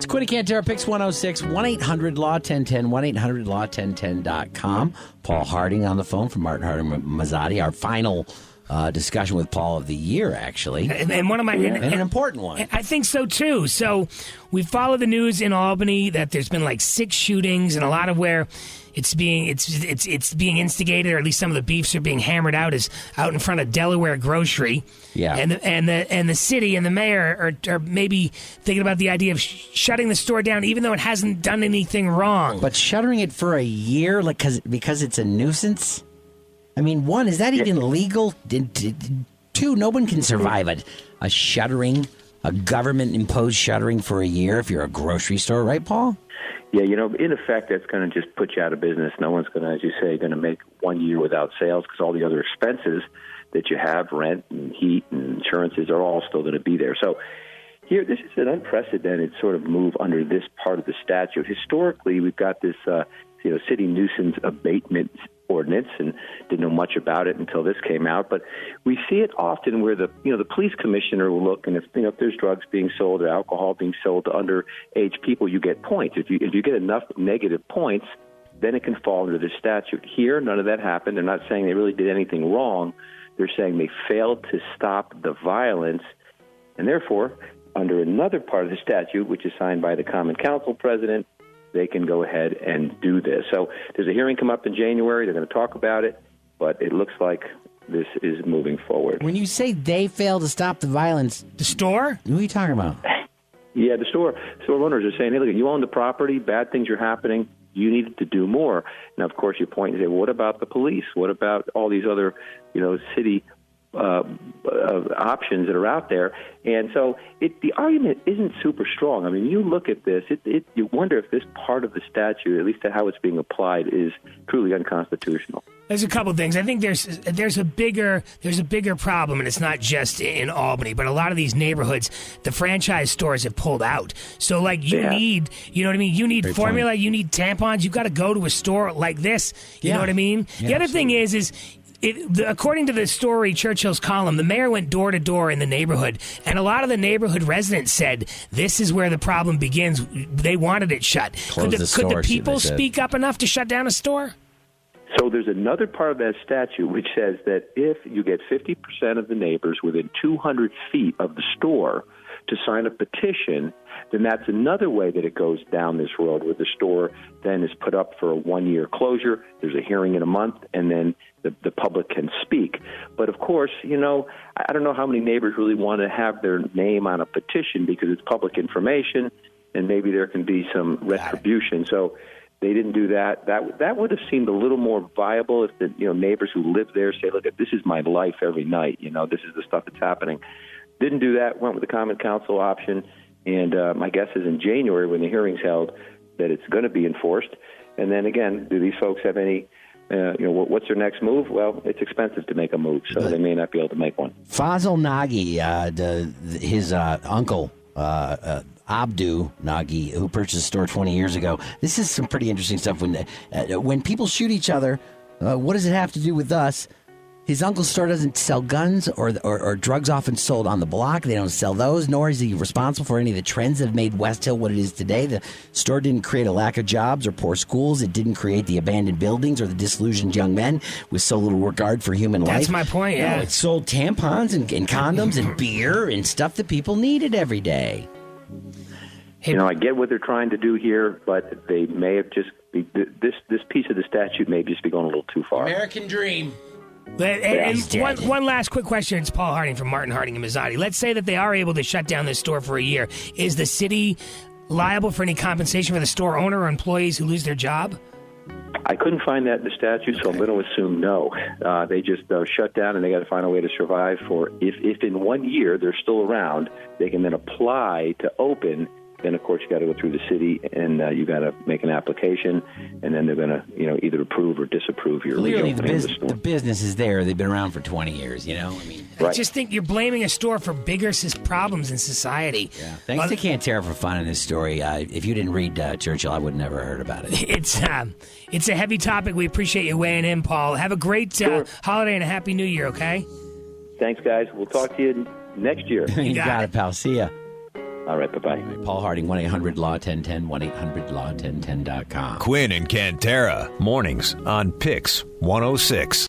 It's Quinn Cantera, PYX106, 1-800-LAW-1010, 1-800-LAW-1010.com. Paul Harding on the phone from Martin Harding Mazzotti, our final discussion with Paul of the year, actually. And one of my and an important one. I think so, too. So we follow the news in Albany that there's been like 6 shootings, and a lot of where it's being instigated, or at least some of the beefs are being hammered out, is out in front of Delaware Grocery. Yeah. And the city and the mayor are maybe thinking about the idea of shutting the store down, even though it hasn't done anything wrong. But shuttering it for a year, like because it's a nuisance? I mean, one, is that even legal? 2, no one can survive a shuttering, a government-imposed shuttering for a year if you're a grocery store, right, Paul? Yeah, in effect, that's going to just put you out of business. No one's going to, as you say, going to make 1 year without sales because all the other expenses that you have, rent and heat and insurances, are all still going to be there. So here, this is an unprecedented sort of move under this part of the statute. Historically, we've got this city nuisance abatement ordinance, and didn't know much about it until this came out. But we see it often where the police commissioner will look, and if there's drugs being sold or alcohol being sold to underage people, you get points. If you get enough negative points, then it can fall under this statute. Here, none of that happened. They're not saying they really did anything wrong. They're saying they failed to stop the violence, and therefore, under another part of the statute, which is signed by the Common Council president, they can go ahead and do this. So there's a hearing come up in January. They're going to talk about it, but it looks like this is moving forward. When you say they failed to stop the violence, the store? Who are you talking about? Yeah, the store owners are saying, hey, look, you own the property, bad things are happening, you needed to do more. Now, of course, you point and say, well, what about the police? What about all these other, city options that are out there? And so the argument isn't super strong. I mean, you look at this, you wonder if this part of the statute, at least to how it's being applied, is truly unconstitutional. There's a couple things. I think there's a bigger problem, and it's not just in Albany, but a lot of these neighborhoods, the franchise stores have pulled out. So, like, you need, what I mean? You need Great formula, point. you need tampons. You've got to go to a store like this. You know what I mean? Yeah, the other thing is according to the story, Churchill's column, the mayor went door to door in the neighborhood, and a lot of the neighborhood residents said this is where the problem begins. They wanted it shut. Could the people speak up enough to shut down a store? So there's another part of that statute which says that if you get 50% of the neighbors within 200 feet of the store to sign a petition, then that's another way that it goes down this road, where the store then is put up for a 1-year closure. There's a hearing in a month, and then the public can speak. But, of course, I don't know how many neighbors really want to have their name on a petition because it's public information, and maybe there can be some retribution. So they didn't do that. That would have seemed a little more viable if the neighbors who live there say, look, this is my life every night. This is the stuff that's happening. Didn't do that, went with the Common Council option, and my guess is in January when the hearing's held that it's going to be enforced. And then again, do these folks have any, what's their next move? Well, it's expensive to make a move, so they may not be able to make one. Fazil Nagy, his uncle, Abdu Nagy, who purchased the store 20 years ago. This is some pretty interesting stuff. When people shoot each other, what does it have to do with us? His uncle's store doesn't sell guns or drugs often sold on the block. They don't sell those, nor is he responsible for any of the trends that have made West Hill what it is today. The store didn't create a lack of jobs or poor schools. It didn't create the abandoned buildings or the disillusioned young men with so little regard for human life. That's my point, yeah. It sold tampons and condoms and beer and stuff that people needed every day. I get what they're trying to do here, but they may have just this piece of the statute may just be going a little too far. American dream. And one last quick question. It's Paul Harding from Martin Harding and Mazzotti. Let's say that they are able to shut down this store for a year. Is the city liable for any compensation for the store owner or employees who lose their job? I couldn't find that in the statute, so I'm going to assume no. They just shut down, and they got to find a way to survive for if in 1 year they're still around, they can then apply to open. Then, of course, you got to go through the city, and you got to make an application, and then they're going to, either approve or disapprove your reopening of the store. The business is there. They've been around for 20 years. I just think you're blaming a store for bigger problems in society. Yeah. Thanks to Cantera for finding this story. If you didn't read Churchill, I would have never heard about it. It's a heavy topic. We appreciate you weighing in, Paul. Have a great holiday and a happy New Year. Okay. Thanks, guys. We'll talk to you next year. You got it, pal. See ya. All right, bye-bye. Paul Harding, 1-800-LAW-1010, 1-800-LAW-1010.com. Quinn and Cantera, mornings on PYX 106.